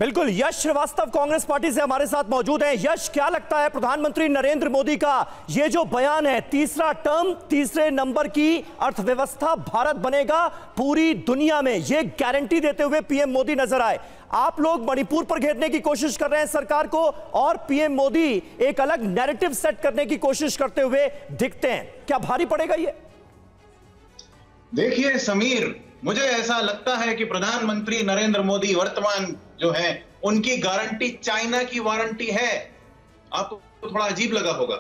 बिल्कुल, यश श्रीवास्तव कांग्रेस पार्टी से हमारे साथ मौजूद हैं। यश, क्या लगता है प्रधानमंत्री नरेंद्र मोदी का ये जो बयान है, तीसरा टर्म तीसरे नंबर की अर्थव्यवस्था भारत बनेगा पूरी दुनिया में, ये गारंटी देते हुए पीएम मोदी नजर आए। आप लोग मणिपुर पर घेरने की कोशिश कर रहे हैं सरकार को, और पीएम मोदी एक अलग नैरेटिव सेट करने की कोशिश करते हुए दिखते हैं। क्या भारी पड़ेगा ये? देखिए समीर, मुझे ऐसा लगता है कि प्रधानमंत्री नरेंद्र मोदी वर्तमान जो है उनकी गारंटी चाइना की वारंटी है। आपको थोड़ा अजीब लगा होगा,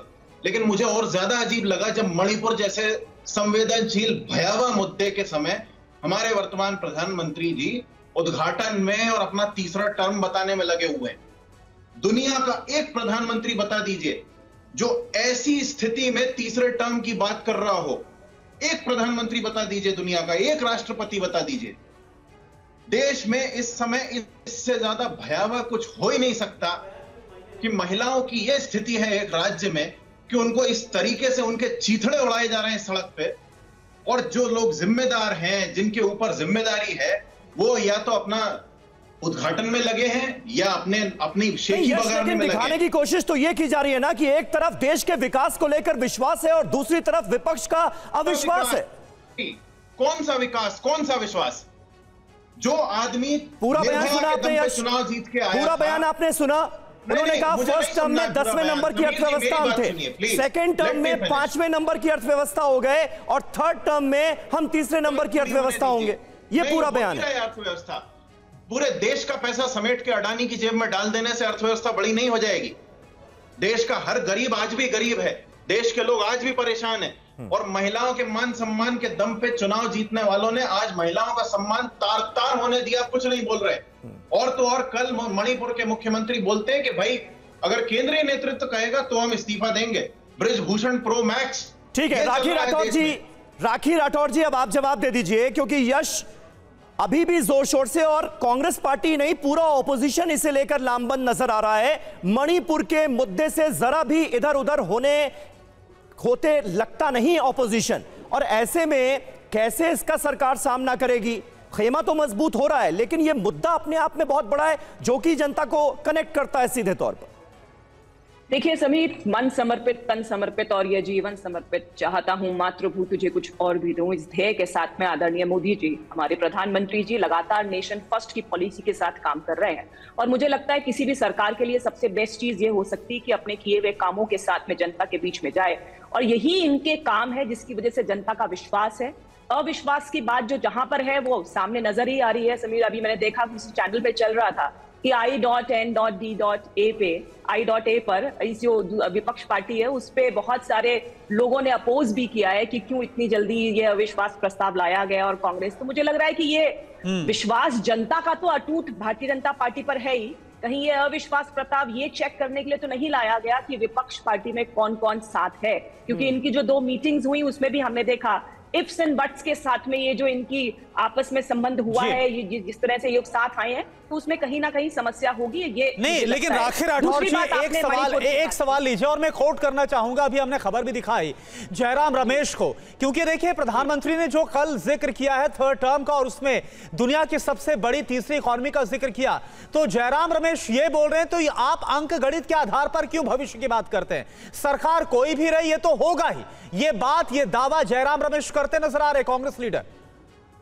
लेकिन मुझे और ज्यादा अजीब लगा जब मणिपुर जैसे संवेदनशील भयावह मुद्दे के समय हमारे वर्तमान प्रधानमंत्री जी उद्घाटन में और अपना तीसरा टर्म बताने में लगे हुए हैं। दुनिया का एक प्रधानमंत्री बता दीजिए जो ऐसी स्थिति में तीसरे टर्म की बात कर रहा हो। एक प्रधानमंत्री बता दीजिए, दुनिया का एक राष्ट्रपति बता दीजिए। देश में इस समय इससे ज्यादा भयावह कुछ हो ही नहीं सकता कि महिलाओं की यह स्थिति है एक राज्य में कि उनको इस तरीके से उनके चीथड़े उड़ाए जा रहे हैं सड़क पे, और जो लोग जिम्मेदार हैं, जिनके ऊपर जिम्मेदारी है, वो या तो अपना उद्घाटन में लगे हैं या अपनी शेखी बगाने में दिखाने की कोशिश तो ये की जा रही है ना कि एक तरफ देश के विकास को लेकर विश्वास है और दूसरी तरफ विपक्ष का अविश्वास है। कौन सा विकास, कौन सा विश्वास? जो आदमी पूरा बयान सुना आपने, चुनाव जीत के आया, पूरा बयान आपने सुना। उन्होंने कहा फर्स्ट टर्म में 10वें नंबर की अर्थव्यवस्था हम थे, सेकंड टर्म में 5वें नंबर की अर्थव्यवस्था हो गए, और थर्ड टर्म में हम तीसरे नंबर की अर्थव्यवस्था होंगे। ये पूरा बयान है। अर्थव्यवस्था पूरे देश का पैसा समेट के अडानी की जेब में डाल देने से अर्थव्यवस्था बड़ी नहीं हो जाएगी। देश का हर गरीब आज भी गरीब है, देश के लोग आज भी परेशान हैं, और महिलाओं के मान सम्मान के दम पे चुनाव जीतने वालों ने आज महिलाओं का सम्मान तार-तार होने दिया, कुछ नहीं बोल रहे। और तो और कल मणिपुर के मुख्यमंत्री बोलते हैं कि भाई अगर केंद्रीय नेतृत्व कहेगा तो हम इस्तीफा देंगे। Brijbhushan pro max. ठीक है राखी राठौर जी, अब आप जवाब दे दीजिए, क्योंकि यश अभी भी जोर शोर से, और कांग्रेस पार्टी नहीं पूरा ऑपोजिशन इसे लेकर लामबंद नजर आ रहा है। मणिपुर के मुद्दे से जरा भी इधर उधर होते लगता नहीं ऑपोजिशन, और ऐसे में कैसे इसका सरकार सामना करेगी? खेमा तो मजबूत हो रहा है, लेकिन यह मुद्दा अपने आप में बहुत बड़ा है जो कि जनता को कनेक्ट करता है सीधे तौर पर। देखिए समीर, मन समर्पित, तन समर्पित और ये जीवन समर्पित, चाहता हूं मातृभूत तुझे कुछ और भी दूं, इस ध्येय के साथ में आदरणीय मोदी जी, हमारे प्रधानमंत्री जी लगातार नेशन फर्स्ट की पॉलिसी के साथ काम कर रहे हैं। और मुझे लगता है किसी भी सरकार के लिए सबसे बेस्ट चीज ये हो सकती है कि अपने किए हुए कामों के साथ में जनता के बीच में जाए, और यही इनके काम है जिसकी वजह से जनता का विश्वास है। अविश्वास की बात जो जहां पर है वो सामने नजर ही आ रही है। समीर, अभी मैंने देखा किसी चैनल पे चल रहा था कि I.N.D.A पे, I.A पर इस जो विपक्ष पार्टी है उस पे बहुत सारे लोगों ने अपोज भी किया है कि क्यों इतनी जल्दी ये अविश्वास प्रस्ताव लाया गया, और कांग्रेस, तो मुझे लग रहा है कि ये विश्वास जनता का तो अटूट भारतीय जनता पार्टी पर है ही, कहीं ये अविश्वास प्रस्ताव ये चेक करने के लिए तो नहीं लाया गया कि विपक्ष पार्टी में कौन कौन साथ है। क्योंकि इनकी जो 2 मीटिंग्स हुई उसमें भी हमने देखा इफ्स एंड बट्स के साथ में ये जो इनकी आपस में संबंध हुआ है, ये जिस तरह से ये साथ आए हैं, तो उसमें कहीं ना कहीं समस्या होगी। ये नहीं, लेकिन राखी राठौर जी एक सवाल लीजिए, और मैं कोट करना चाहूंगा, अभी हमने खबर भी दिखाई जयराम रमेश को, क्योंकि देखिए प्रधानमंत्री ने जो कल जिक्र किया है थर्ड टर्म का, और उसमें दुनिया की सबसे बड़ी तीसरी इकॉनमी का जिक्र किया, तो जयराम रमेश ये बोल रहे हैं, तो आप अंक गणित के आधार पर क्यों भविष्य की बात करते हैं? सरकार कोई भी रही, ये तो होगा ही, ये बात, ये दावा जयराम रमेश करते नजर आ रहे कांग्रेस लीडर।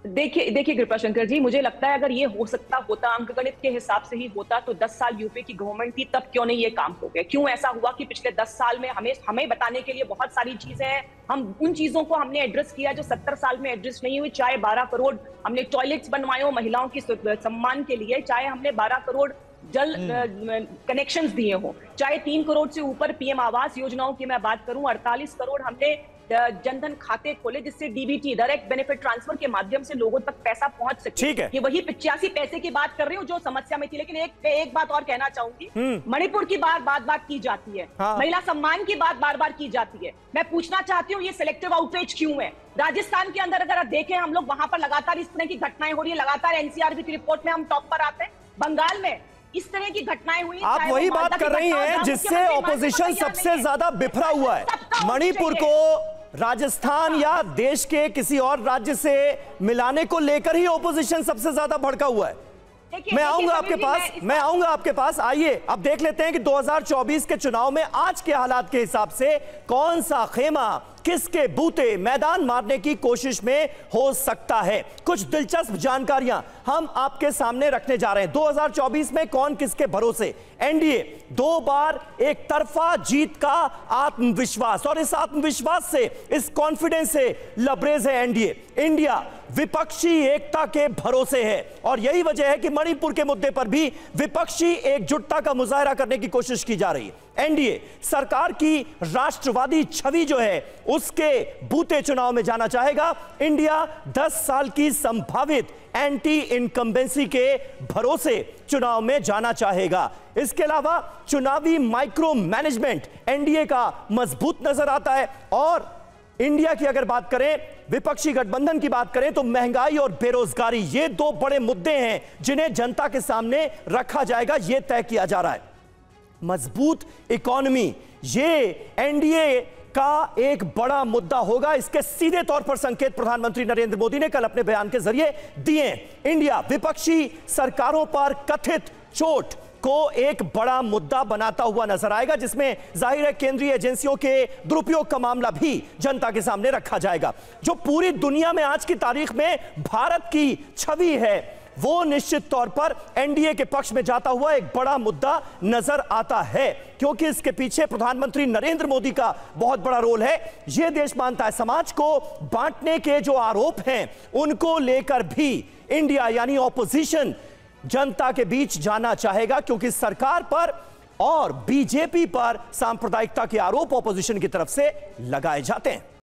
देखिए कृपाशंकर जी, मुझे लगता है अगर ये हो सकता होता, अंकगणित के हिसाब से ही होता, तो 10 साल यूपी की गवर्नमेंट थी, तब क्यों नहीं ये काम हो गया? क्यों ऐसा हुआ कि पिछले 10 साल में हमें बताने के लिए बहुत सारी चीजें हैं, हम उन चीजों को हमने एड्रेस किया जो 70 साल में एड्रेस नहीं हुई। चाहे 12 करोड़ हमने टॉयलेट्स बनवाए हो महिलाओं की सम्मान के लिए, चाहे हमने 12 करोड़ जल कनेक्शंस दिए हो, चाहे 3 करोड़ से ऊपर पीएम आवास योजनाओं की मैं बात करूं, 48 करोड़ हमने जनधन खाते खोले जिससे डीबीटी, डायरेक्ट बेनिफिट ट्रांसफर के माध्यम से लोगों तक पैसा पहुंच सके। ये वही 85 पैसे की बात कर रही हूँ जो समस्या में थी। लेकिन एक बात और कहना चाहूंगी, मणिपुर की बात की जाती है, महिला सम्मान की बात बार बार की जाती है। मैं पूछना चाहती हूँ ये सिलेक्टिव आउटरीच क्यों है? राजस्थान के अंदर अगर आप देखें, हम लोग वहां पर लगातार इस तरह की घटनाएं हो रही है, लगातार एनसीआरबी की रिपोर्ट में हम टॉप पर आते हैं। बंगाल में इस तरह की घटनाएं हुई, आप वही बात कर रही हैं जिससे ऑपोजिशन सबसे ज्यादा बिखरा हुआ है। मणिपुर को राजस्थान या देश के किसी और राज्य से मिलाने को लेकर ही ऑपोजिशन सबसे ज्यादा भड़का हुआ है। मैं आऊंगा आपके पास, आइए अब देख लेते हैं कि 2024 के चुनाव में आज के हालात के हिसाब से कौन सा खेमा किसके बूते मैदान मारने की कोशिश में हो सकता है। कुछ दिलचस्प जानकारियां हम आपके सामने रखने जा रहे हैं। 2024 में कौन किसके भरोसे। एनडीए 2 बार एक तरफा जीत का आत्मविश्वास, और इस आत्मविश्वास से, इस कॉन्फिडेंस से लबरेज है एनडीए। इंडिया विपक्षी एकता के भरोसे है, और यही वजह है कि मणिपुर के मुद्दे पर भी विपक्षी एकजुटता का मुजाहरा करने की कोशिश की जा रही है। एनडीए सरकार की राष्ट्रवादी छवि जो है उसके बूते चुनाव में जाना चाहेगा। इंडिया 10 साल की संभावित एंटी इनकम्बेंसी के भरोसे चुनाव में जाना चाहेगा। इसके अलावा चुनावी माइक्रो मैनेजमेंट एनडीए का मजबूत नजर आता है। और इंडिया की अगर बात करें, विपक्षी गठबंधन की बात करें, तो महंगाई और बेरोजगारी ये 2 बड़े मुद्दे हैं जिन्हें जनता के सामने रखा जाएगा, यह तय किया जा रहा है। मजबूत इकोनॉमी ये एनडीए का एक बड़ा मुद्दा होगा। इसके सीधे तौर पर संकेत प्रधानमंत्री नरेंद्र मोदी ने कल अपने बयान के जरिए दिए। इंडिया विपक्षी सरकारों पर कथित चोट को एक बड़ा मुद्दा बनाता हुआ नजर आएगा, जिसमें जाहिर है केंद्रीय एजेंसियों के दुरुपयोग का मामला भी जनता के सामने रखा जाएगा। जो पूरी दुनिया में आज की तारीख में भारत की छवि है वो निश्चित तौर पर एनडीए के पक्ष में जाता हुआ एक बड़ा मुद्दा नजर आता है, क्योंकि इसके पीछे प्रधानमंत्री नरेंद्र मोदी का बहुत बड़ा रोल है। यह देश मानता है समाज को बांटने के जो आरोप हैं उनको लेकर भी इंडिया यानी ऑपोजिशन जनता के बीच जाना चाहेगा, क्योंकि सरकार पर और बीजेपी पर सांप्रदायिकता के आरोप ऑपोजिशन की तरफ से लगाए जाते हैं।